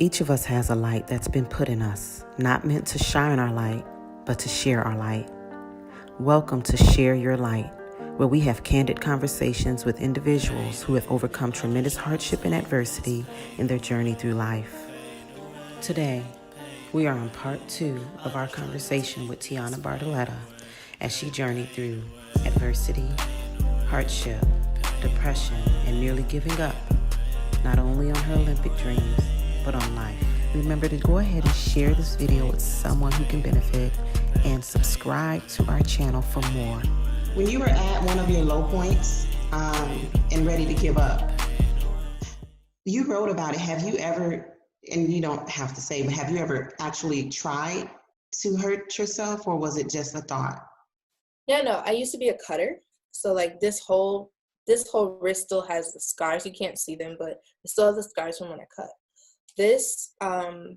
Each of us has a light that's been put in us, not meant to shine our light, but to share our light. Welcome to Share Your Light, where we have candid conversations with individuals who have overcome tremendous hardship and adversity in their journey through life. Today, we are on part 2 of our conversation with Tianna Bartoletta as she journeyed through adversity, hardship, depression, and nearly giving up, not only on her Olympic dreams, but on life. Remember to go ahead and share this video with someone who can benefit and subscribe to our channel for more. When you were at one of your low points and ready to give up, you wrote about it. Have you ever, and you don't have to say, but have you ever actually tried to hurt yourself, or was it just a thought? Yeah, no, I used to be a cutter. So like this whole wrist still has the scars. You can't see them, but it still has the scars from when I cut. This, I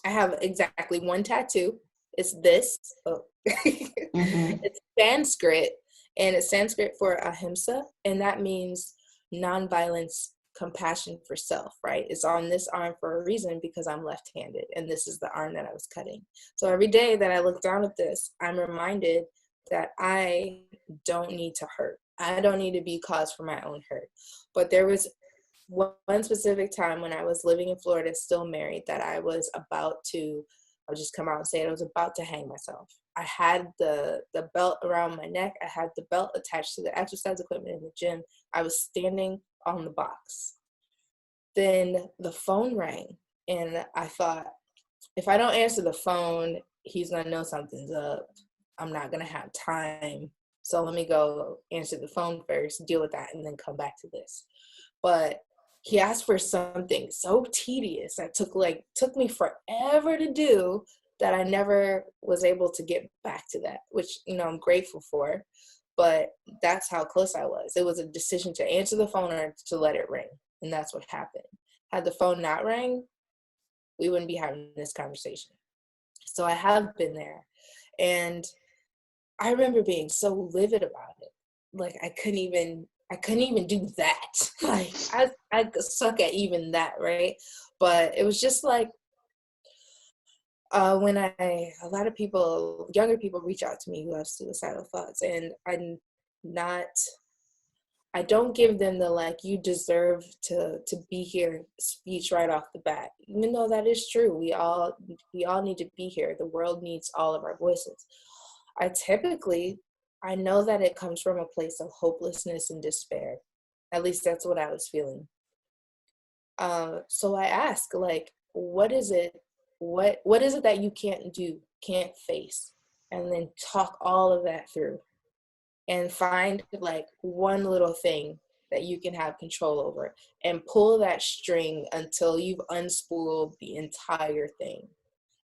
have exactly one tattoo. It's this. Oh. It's Sanskrit, and it's Sanskrit for ahimsa, and that means nonviolence, compassion for self, right? It's on this arm for a reason because I'm left-handed, and this is the arm that I was cutting. So every day that I look down at this, I'm reminded that I don't need to hurt. I don't need to be cause for my own hurt. But there was one specific time when I was living in Florida, still married, that I was about to, I'll just come out and say it, I was about to hang myself. I had the belt around my neck. I had the belt attached to the exercise equipment in the gym. I was standing on the box. Then the phone rang, and I thought, if I don't answer the phone, he's going to know something's up. I'm not going to have time. So let me go answer the phone first, deal with that, and then come back to this. But he asked for something so tedious that took me forever to do, that I never was able to get back to that, which, I'm grateful for. But that's how close I was. It was a decision to answer the phone or to let it ring. And that's what happened. Had the phone not rang, we wouldn't be having this conversation. So I have been there. And I remember being so livid about it. Like I couldn't even do that. Like I suck at even that, right? But it was just like when a lot of people, younger people, reach out to me who have suicidal thoughts, and I don't give them the like, you deserve to be here speech right off the bat, even though that is true. We all need to be here. The world needs all of our voices. I know that it comes from a place of hopelessness and despair. At least that's what I was feeling. So I ask, like, what is it that you can't do, can't face? And then talk all of that through and find like one little thing that you can have control over and pull that string until you've unspooled the entire thing.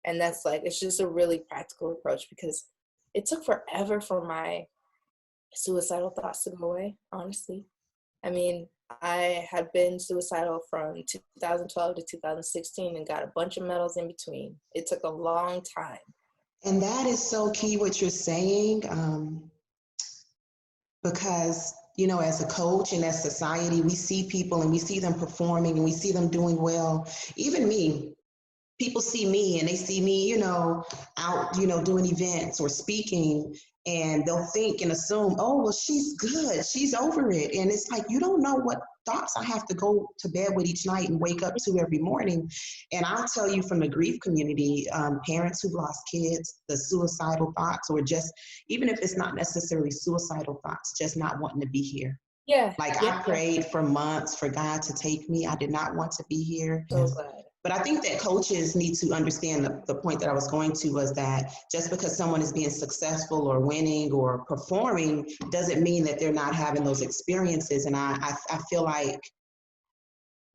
And that's like, it's just a really practical approach, because it took forever for my suicidal thoughts to go away, honestly. I mean, I had been suicidal from 2012 to 2016 and got a bunch of medals in between. It took a long time. And that is so key what you're saying, because, as a coach and as society, we see people and we see them performing and we see them doing well. Even me. People see me and they see me, out, doing events or speaking, and they'll think and assume, oh, well, she's good. She's over it. And it's like, you don't know what thoughts I have to go to bed with each night and wake up to every morning. And I'll tell you, from the grief community, parents who've lost kids, the suicidal thoughts, or just, even if it's not necessarily suicidal thoughts, just not wanting to be here. Yeah. I prayed for months for God to take me. I did not want to be here. So glad. But I think that coaches need to understand the point that I was going to, was that just because someone is being successful or winning or performing doesn't mean that they're not having those experiences. And I feel like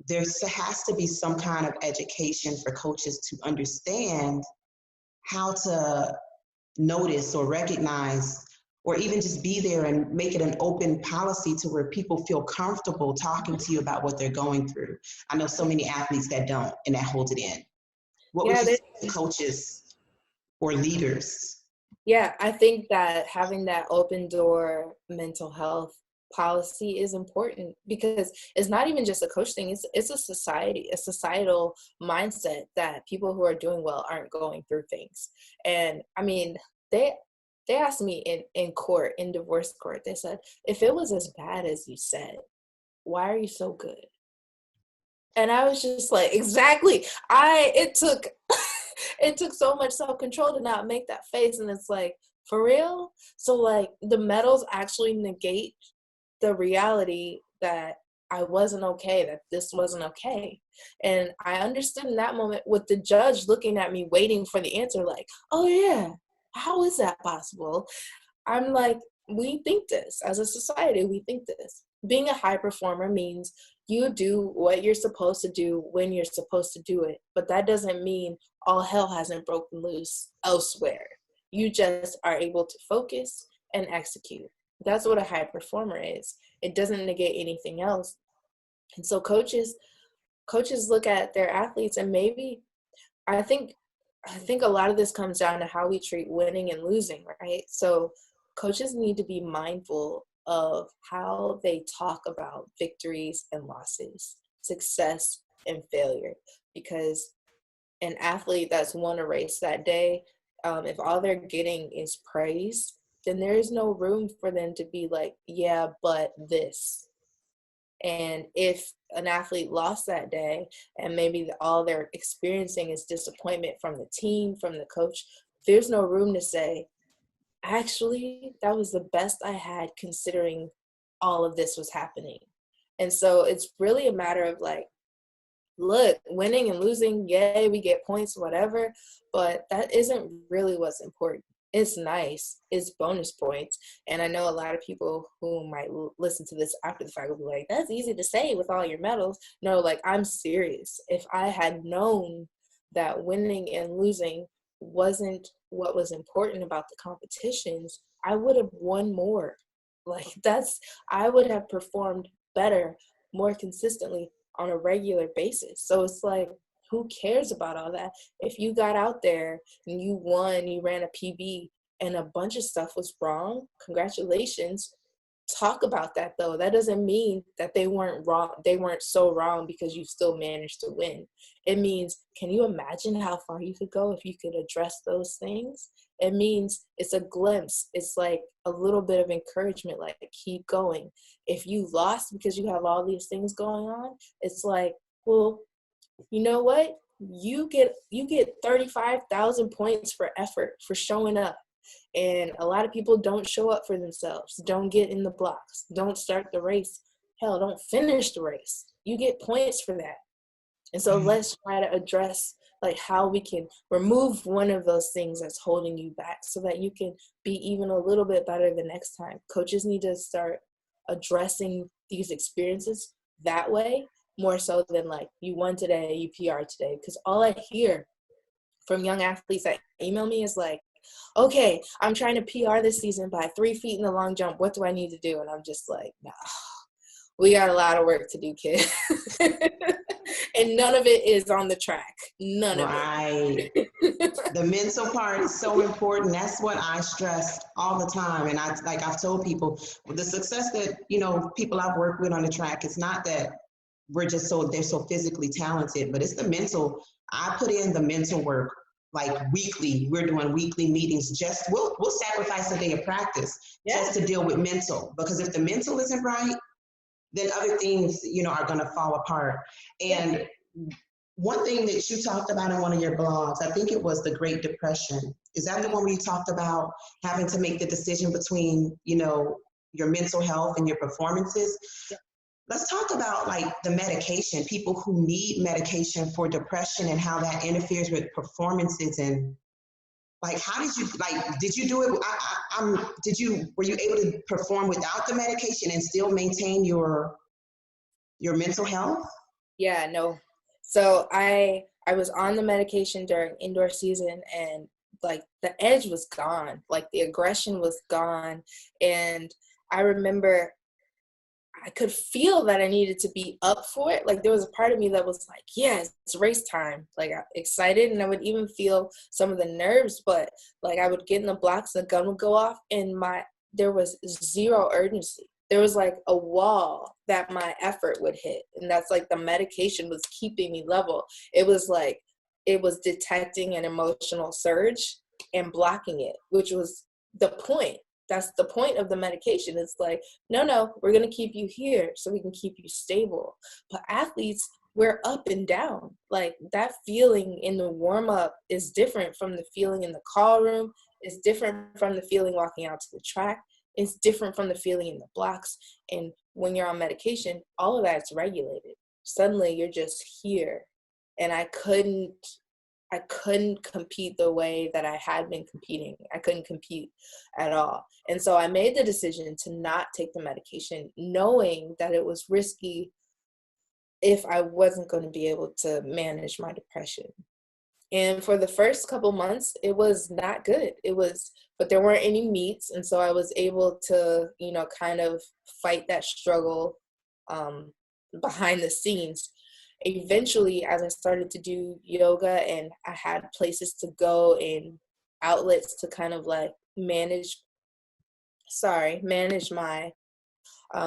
there has to be some kind of education for coaches to understand how to notice or recognize, or even just be there and make it an open policy to where people feel comfortable talking to you about what they're going through. I know so many athletes that don't, and that hold it in. What would you say to coaches or leaders? Yeah, I think that having that open door mental health policy is important, because it's not even just a coach thing. It's a societal mindset that people who are doing well aren't going through things. And I mean, they asked me in court, in divorce court, they said, if it was as bad as you said, why are you so good? And I was just like, exactly. It took it took so much self-control to not make that face. And it's like, for real? So like the medals actually negate the reality that I wasn't okay, that this wasn't okay. And I understood in that moment, with the judge looking at me waiting for the answer, like, oh yeah, how is that possible? I'm like, we think this as a society, we think this. Being a high performer means you do what you're supposed to do when you're supposed to do it. But that doesn't mean all hell hasn't broken loose elsewhere. You just are able to focus and execute. That's what a high performer is. It doesn't negate anything else. And so coaches look at their athletes, and maybe I think a lot of this comes down to how we treat winning and losing, right? So coaches need to be mindful of how they talk about victories and losses, success and failure, because an athlete that's won a race that day, if all they're getting is praise, then there is no room for them to be like, yeah, but this. And if an athlete lost that day, and maybe all they're experiencing is disappointment from the team, from the coach, there's no room to say, actually, that was the best I had considering all of this was happening. And so it's really a matter of like, look, winning and losing, yay, we get points, whatever, but that isn't really what's important. It's nice, it's bonus points. And I know a lot of people who might listen to this after the fact will be like, that's easy to say with all your medals. No, like, I'm serious. If I had known that winning and losing wasn't what was important about the competitions, I would have won more. Like, I would have performed better, more consistently on a regular basis. So it's like, who cares about all that? If you got out there and you won, you ran a PB, and a bunch of stuff was wrong, congratulations. Talk about that though. That doesn't mean that they weren't wrong. They weren't so wrong because you still managed to win. It means, can you imagine how far you could go if you could address those things? It means it's a glimpse. It's like a little bit of encouragement, like, keep going. If you lost because you have all these things going on, it's like, well, you know what? You get 35,000 points for effort, for showing up. And a lot of people don't show up for themselves, don't get in the blocks, don't start the race. Hell, don't finish the race. You get points for that. And so let's try to address like how we can remove one of those things that's holding you back so that you can be even a little bit better the next time. Coaches need to start addressing these experiences that way, more so than like, you won today, you PR today. Because all I hear from young athletes that email me is like, okay, I'm trying to PR this season by 3 feet in the long jump. What do I need to do? And I'm just like, nah, we got a lot of work to do, kid. And none of it is on the track. None of it. The mental part is so important. That's what I stress all the time. And I've told people, the success that, people I've worked with on the track, it's not that they're so physically talented, but it's the mental. I put in the mental work. Like weekly, we're doing weekly meetings. We'll sacrifice a day of practice just to deal with mental, because if the mental isn't right, then other things, are going to fall apart. And one thing that you talked about in one of your blogs, I think it was the Great Depression. Is that the one where you talked about having to make the decision between, your mental health and your performances? Yeah. Let's talk about like the medication, people who need medication for depression and how that interferes with performances. And like, how did you do it? Were you able to perform without the medication and still maintain your mental health? Yeah, no. So I was on the medication during indoor season, and like the edge was gone, like the aggression was gone. And I remember I could feel that I needed to be up for it. Like there was a part of me that was like, yes, it's race time. Like I'm excited, and I would even feel some of the nerves, but like I would get in the blocks, the gun would go off, and there was zero urgency. there was like a wall that my effort would hit. And that's like the medication was keeping me level. It was like, it was detecting an emotional surge and blocking it, which was the point. That's the point of the medication. It's like, no, we're going to keep you here so we can keep you stable. But athletes, we're up and down. Like that feeling in the warm up is different from the feeling in the call room. It's different from the feeling walking out to the track. It's different from the feeling in the blocks. And when you're on medication, all of that's regulated. Suddenly you're just here. And I couldn't compete the way that I had been competing. I couldn't compete at all. And so I made the decision to not take the medication, knowing that it was risky if I wasn't going to be able to manage my depression. And for the first couple months, it was not good. But there weren't any meets. And so I was able to, kind of fight that struggle behind the scenes. Eventually, as I started to do yoga and I had places to go and outlets to kind of like manage my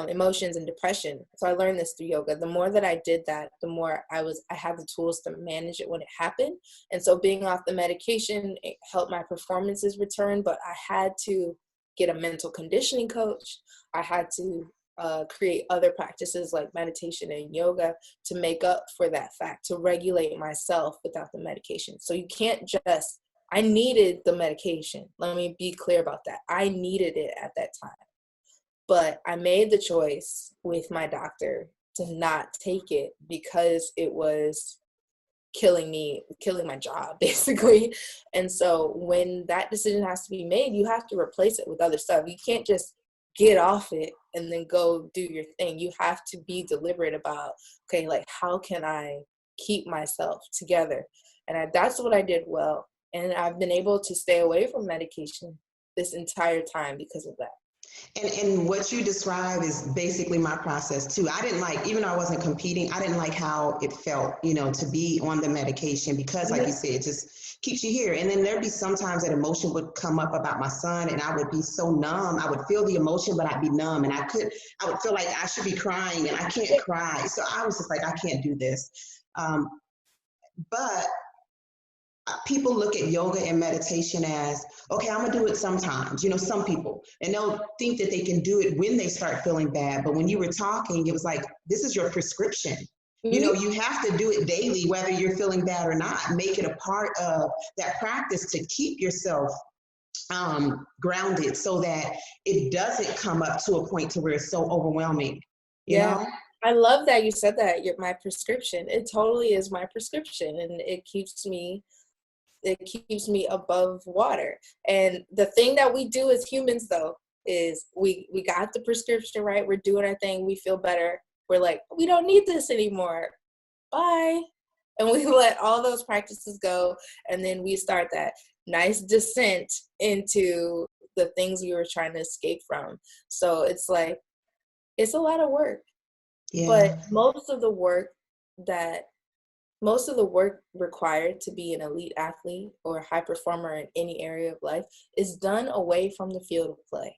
emotions and depression. So I learned this through yoga. The more that I did that, the more I had the tools to manage it when it happened. And so being off the medication, it helped my performances return, but I had to get a mental conditioning coach. I had to create other practices like meditation and yoga to make up for that fact, to regulate myself without the medication. So you can't I needed the medication. Let me be clear about that. I needed it at that time. But I made the choice with my doctor to not take it because it was killing my job, basically. And so when that decision has to be made, you have to replace it with other stuff. You can't just get off it and then go do your thing. You have to be deliberate about, okay, like how can I keep myself together? And that's what I did well. And I've been able to stay away from medication this entire time because of that. And what you describe is basically my process too. I didn't like, even though I wasn't competing, I didn't like how it felt, to be on the medication because like you said, it just keeps you here. And then there'd be sometimes that emotion would come up about my son and I would be so numb. I would feel the emotion, but I'd be numb and I would feel like I should be crying and I can't cry. So I was just like, I can't do this. But people look at yoga and meditation as, okay, I'm gonna do it sometimes, some people, and they'll think that they can do it when they start feeling bad. But when you were talking, it was like, this is your prescription. Mm-hmm. You have to do it daily, whether you're feeling bad or not. Make it a part of that practice to keep yourself grounded so that it doesn't come up to a point to where it's so overwhelming, you know? I love that you said that. My prescription. It totally is my prescription, and it keeps me above water. And the thing that we do as humans though is we got the prescription, right? We're doing our thing, we feel better, we're like, we don't need this anymore, bye, and we let all those practices go, and then we start that nice descent into the things we were trying to escape from. So it's like, it's a lot of work. But most of the work required to be an elite athlete or a high performer in any area of life is done away from the field of play.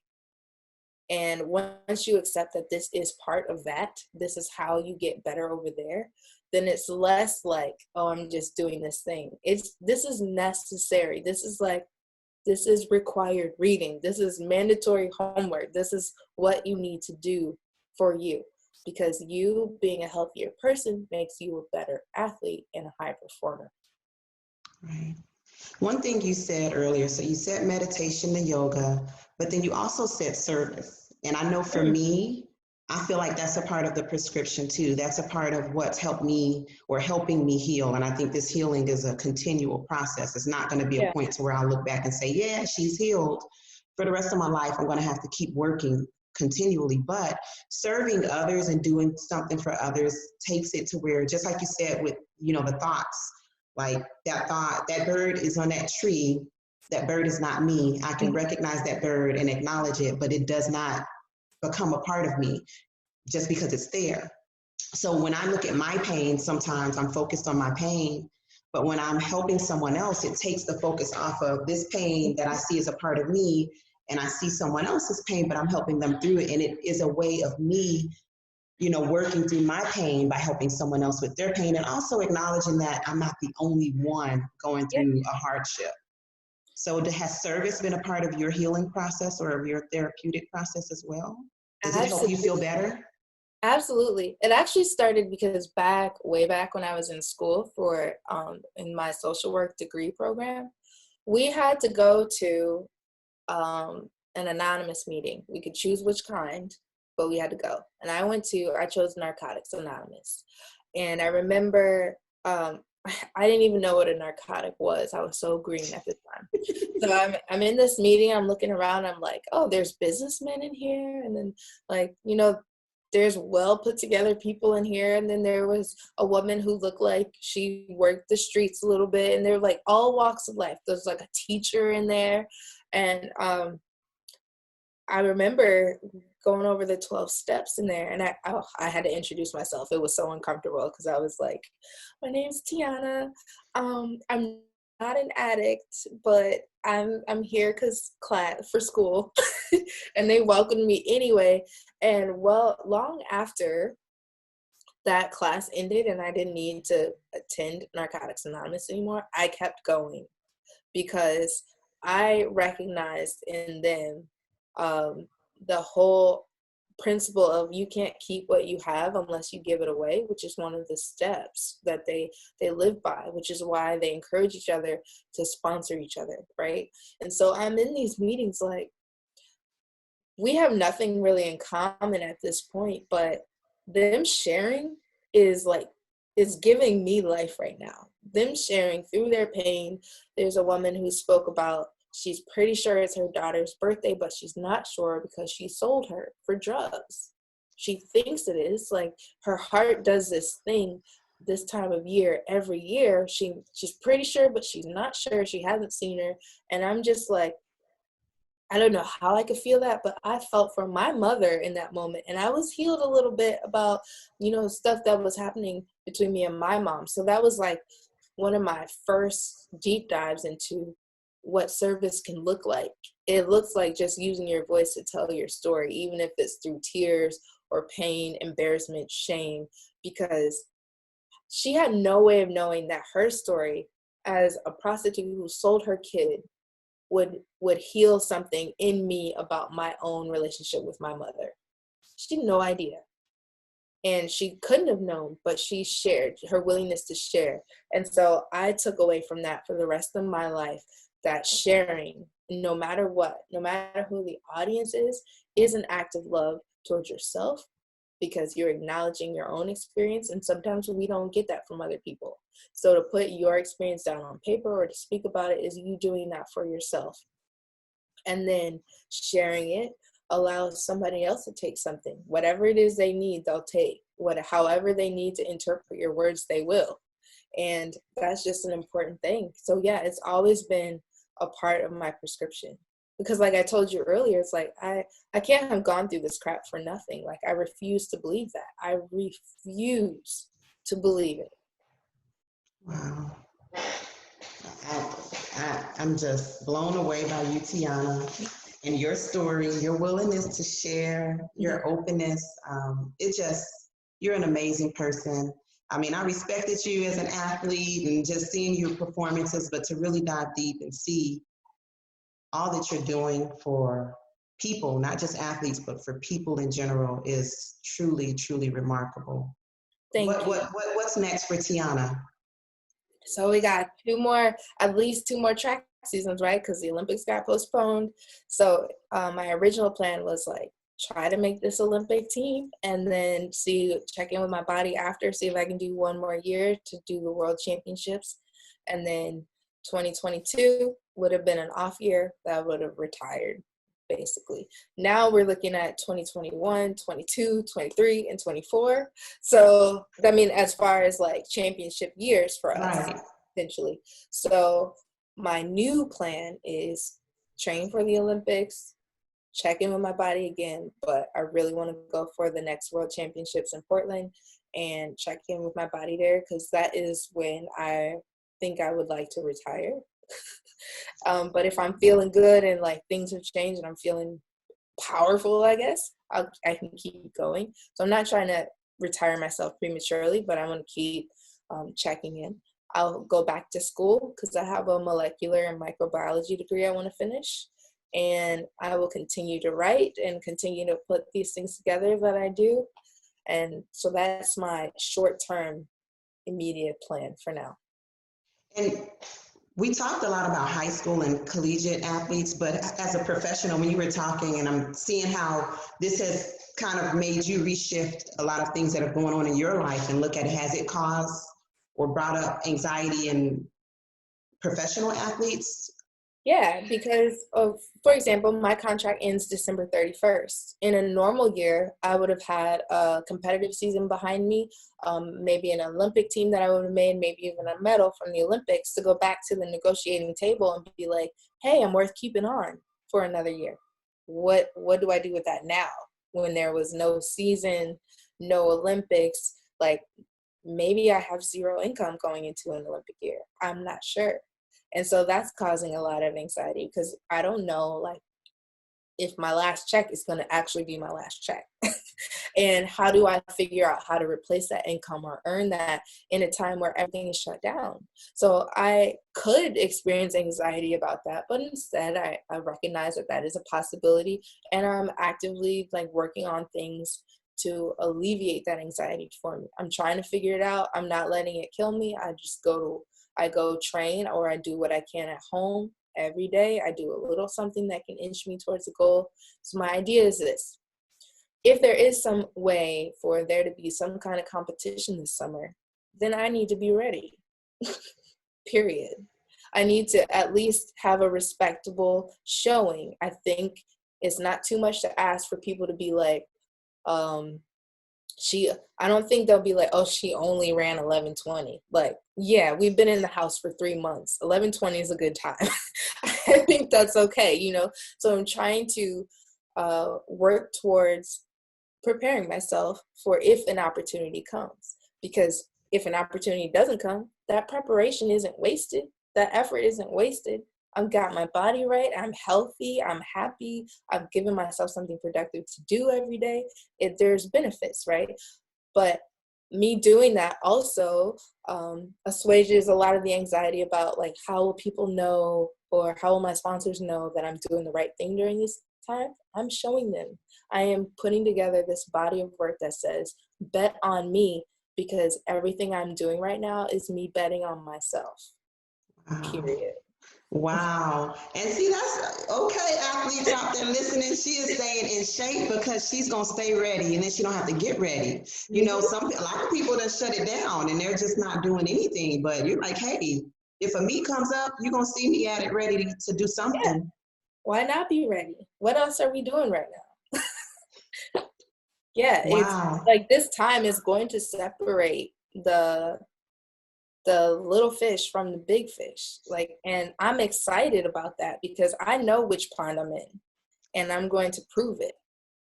And once you accept that this is part of that, this is how you get better over there, then it's less like, oh, I'm just doing this thing. This is necessary. This is required reading. This is mandatory homework. This is what you need to do for you. Because you being a healthier person makes you a better athlete and a high performer. Right. One thing you said earlier, so you said meditation and yoga, but then you also said service. And I know for me, I feel like that's a part of the prescription too. That's a part of what's helped me or helping me heal. And I think this healing is a continual process. It's not going to be a point to where I'll look back and say, yeah, she's healed. For the rest of my life, I'm going to have to keep working continually. But serving others and doing something for others takes it to where, just like you said with, the thoughts, like that thought, that bird is on that tree, that bird is not me. I can recognize that bird and acknowledge it, but it does not become a part of me just because it's there. So when I look at my pain, sometimes I'm focused on my pain, but when I'm helping someone else, it takes the focus off of this pain that I see as a part of me and I see someone else's pain, but I'm helping them through it. And it is a way of me, working through my pain by helping someone else with their pain, and also acknowledging that I'm not the only one going Yeah. through a hardship. So has service been a part of your healing process or of your therapeutic process as well? Does it help you feel better? Absolutely. It actually started because way back when I was in school for in my social work degree program, we had to go to an anonymous meeting. We could choose which kind, but we had to go. And I chose Narcotics Anonymous. And I remember I didn't even know what a narcotic was. I was so green at the time. So I'm in this meeting, I'm looking around, I'm like, oh, there's businessmen in here. And then there's well put together people in here. And then there was a woman who looked like she worked the streets a little bit. And they were like all walks of life. There's like a teacher in there. And I remember going over the 12 steps in there, and I had to introduce myself. It was so uncomfortable because I was like, my name's Tianna. I'm not an addict, but I'm here for school. And they welcomed me anyway. And long after that class ended and I didn't need to attend Narcotics Anonymous anymore, I kept going because I recognized in them the whole principle of you can't keep what you have unless you give it away, which is one of the steps that they live by, which is why they encourage each other to sponsor each other, right? And so I'm in these meetings like, we have nothing really in common at this point, but them sharing is giving me life right now. Them sharing through their pain. There's a woman who spoke about she's pretty sure it's her daughter's birthday, but she's not sure because she sold her for drugs. She thinks it is. Like, her heart does this thing this time of year every year. She's pretty sure, but she's not sure. She hasn't seen her. And I'm just like, I don't know how I could feel that, but I felt for my mother in that moment. And I was healed a little bit about, stuff that was happening between me and my mom. So that was like one of my first deep dives into what service can look like. It looks like just using your voice to tell your story, even if it's through tears or pain, embarrassment, shame, because she had no way of knowing that her story as a prostitute who sold her kid would heal something in me about my own relationship with my mother. She had no idea. And she couldn't have known, but she shared her willingness to share. And so I took away from that for the rest of my life, that sharing, no matter what, no matter who the audience is an act of love towards yourself, because you're acknowledging your own experience. And sometimes we don't get that from other people. So to put your experience down on paper or to speak about it is you doing that for yourself. And then sharing it allows somebody else to take something. Whatever it is they need, they'll take. However they need to interpret your words, they will. And that's just an important thing. So yeah, it's always been a part of my prescription. Because like I told you earlier, it's like I can't have gone through this crap for nothing. Like, I refuse to believe that. I refuse to believe it. Wow. I'm just blown away by you, Tianna, and your story, your willingness to share, your openness. You're an amazing person. I mean, I respected you as an athlete and just seeing your performances, but to really dive deep and see all that you're doing for people, not just athletes, but for people in general, is truly, truly remarkable. Thank you. What's next for Tianna? So we got at least two more track seasons, right? Because the Olympics got postponed. So my original plan was like, try to make this Olympic team and then check in with my body after, see if I can do one more year to do the World Championships. And then 2022 would have been an off year that I would have retired, basically. Now we're looking at 2021, 22, 23, and 24. So, I mean, as far as like championship years for us, Right. essentially. So my new plan is train for the Olympics, check in with my body again, but I really want to go for the next World Championships in Portland and check in with my body there, because that is when I think I would like to retire. But if I'm feeling good and like things have changed and I'm feeling powerful, I guess I can keep going. So I'm not trying to retire myself prematurely, but I want to keep checking in. I'll go back to school because I have a molecular and microbiology degree I want to finish. And I will continue to write and continue to put these things together that I do. And so that's my short-term immediate plan for now. And we talked a lot about high school and collegiate athletes, but as a professional, when you were talking, and I'm seeing how this has kind of made you reshift a lot of things that are going on in your life and look at it, has it caused or brought up anxiety in professional athletes? Yeah, because of, for example, my contract ends December 31st. In a normal year, I would have had a competitive season behind me, maybe an Olympic team that I would have made, maybe even a medal from the Olympics to go back to the negotiating table and be like, hey, I'm worth keeping on for another year. What do I do with that now when there was no season, no Olympics? Like, maybe I have zero income going into an Olympic year. I'm not sure. And so that's causing a lot of anxiety because I don't know, like, if my last check is going to actually be my last check. And how do I figure out how to replace that income or earn that in a time where everything is shut down? So I could experience anxiety about that, but instead I recognize that that is a possibility. And I'm actively like working on things to alleviate that anxiety for me. I'm trying to figure it out. I'm not letting it kill me. I go train, or I do what I can at home every day. I do a little something that can inch me towards the goal. So my idea is this: if there is some way for there to be some kind of competition this summer, then I need to be ready. Period. I need to at least have a respectable showing. I think it's not too much to ask for people to be like, I don't think they'll be like, oh, she only ran 11:20. Like, yeah, we've been in the house for 3 months. 11:20 is a good time. I think that's okay, you know? So I'm trying to work towards preparing myself for if an opportunity comes. Because if an opportunity doesn't come, that preparation isn't wasted. That effort isn't wasted. I've got my body right. I'm healthy. I'm happy. I've given myself something productive to do every day. There's benefits, right? But me doing that also assuages a lot of the anxiety about like, how will people know, or how will my sponsors know that I'm doing the right thing during this time? I'm showing them. I am putting together this body of work that says, bet on me, because everything I'm doing right now is me betting on myself. Period. Wow. And see, that's okay, athletes out there listening. She is staying in shape because she's going to stay ready, and then she don't have to get ready. You know, a lot of people that shut it down and they're just not doing anything. But you're like, hey, if a meet comes up, you're going to see me at it ready to do something. Yeah. Why not be ready? What else are we doing right now? Yeah, Wow. It's like this time is going to separate the little fish from the big fish. Like, and I'm excited about that because I know which pond I'm in, and I'm going to prove it.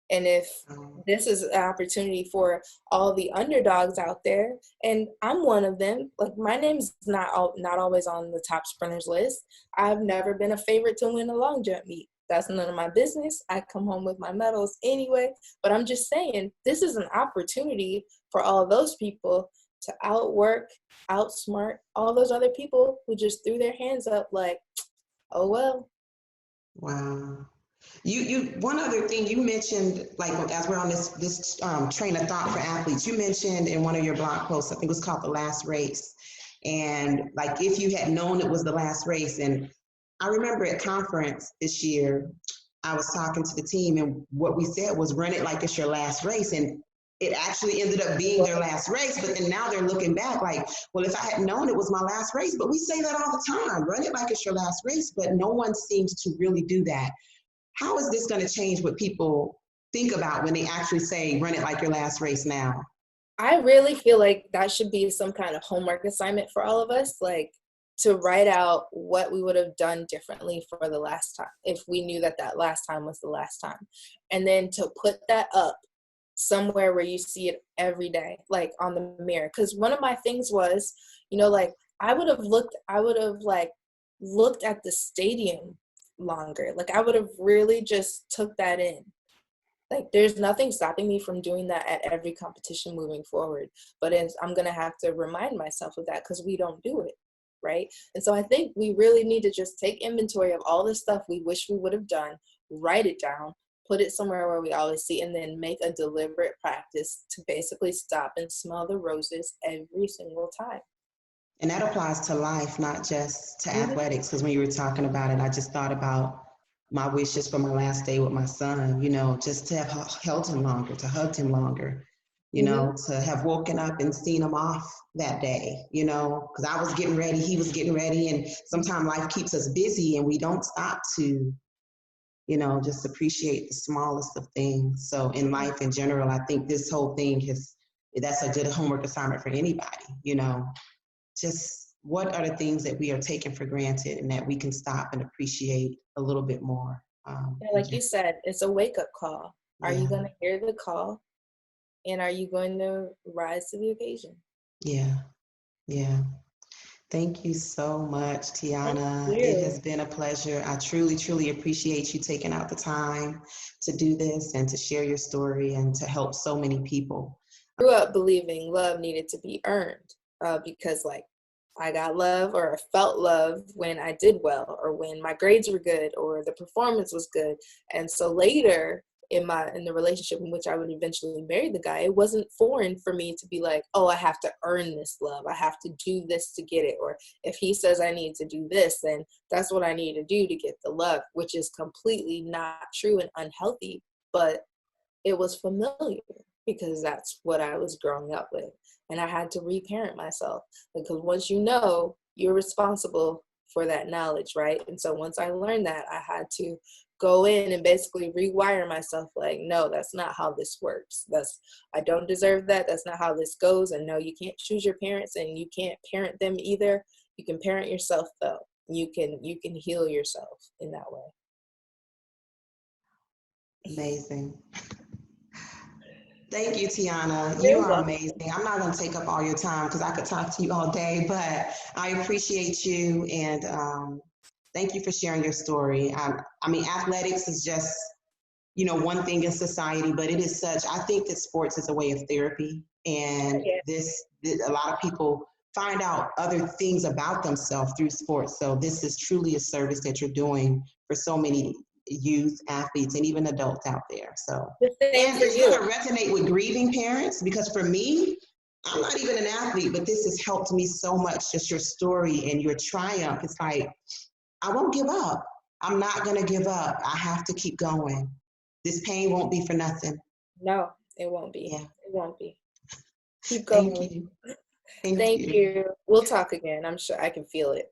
And if this is an opportunity for all the underdogs out there, and I'm one of them, like my name's not always on the top sprinters list. I've never been a favorite to win a long jump meet. That's none of my business. I come home with my medals anyway. But I'm just saying, this is an opportunity for all those people to outwork, outsmart all those other people who just threw their hands up like, oh, well. Wow. You one other thing you mentioned, like as we're on this train of thought for athletes, you mentioned in one of your blog posts, I think it was called The Last Race. And like, if you had known it was the last race. And I remember at conference this year, I was talking to the team, and what we said was run it like it's your last race. And it actually ended up being their last race. But then now they're looking back like, well, if I had known it was my last race, but we say that all the time, run it like it's your last race, but no one seems to really do that. How is this going to change what people think about when they actually say, run it like your last race now? I really feel like that should be some kind of homework assignment for all of us, like to write out what we would have done differently for the last time, if we knew that that last time was the last time. And then to put that up somewhere where you see it every day, like on the mirror. Because one of my things was, you know, like I would have like looked at the stadium longer. Like, I would have really just took that in. Like, there's nothing stopping me from doing that at every competition moving forward. But I'm going to have to remind myself of that because we don't do it, right? And so I think we really need to just take inventory of all the stuff we wish we would have done, write it down, put it somewhere where we always see, and then make a deliberate practice to basically stop and smell the roses every single time. And that applies to life, not just to Mhm. athletics. Because when you were talking about it, I just thought about my wishes for my last day with my son, just to have held him longer, to hugged him longer, to have woken up and seen him off that day, because I was getting ready, he was getting ready. And sometimes life keeps us busy and we don't stop to, just appreciate the smallest of things. So in life in general, I think this whole thing that's a good homework assignment for anybody, just what are the things that we are taking for granted and that we can stop and appreciate a little bit more. Yeah, like you said, it's a wake-up call. Are you Yeah. going to hear the call? And are you going to rise to the occasion? Yeah. Thank you so much, Tianna. Thank It you. has been a pleasure. I truly, truly appreciate you taking out the time to do this and to share your story and to help so many people. I grew up believing love needed to be earned because, like, I got love or I felt love when I did well or when my grades were good or the performance was good. And so later in the relationship in which I would eventually marry the guy, it wasn't foreign for me to be like, oh, I have to earn this love. I have to do this to get it. Or if he says I need to do this, then that's what I need to do to get the love, which is completely not true and unhealthy. But it was familiar because that's what I was growing up with. And I had to reparent myself because once you're responsible for that knowledge, right? And so once I learned that, I had to go in and basically rewire myself like, no, that's not how this works. I don't deserve that. That's not how this goes. And no, you can't choose your parents and you can't parent them either. You can parent yourself though. You can heal yourself in that way. Amazing. Thank you, Tianna. You You're are welcome. amazing. I'm not going to take up all your time because I could talk to you all day, but I appreciate you and thank you for sharing your story. I mean, athletics is just, one thing in society, but it is I think that sports is a way of therapy. And a lot of people find out other things about themselves through sports. So this is truly a service that you're doing for so many youth athletes and even adults out there. So, The same and for it's you. going to resonate with grieving parents because for me, I'm not even an athlete, but this has helped me so much. Just your story and your triumph. It's like, I won't give up. I'm not going to give up. I have to keep going. This pain won't be for nothing. No, it won't be. Yeah. It won't be. Keep going. Thank you. Thank you. We'll talk again. I'm sure I can feel it.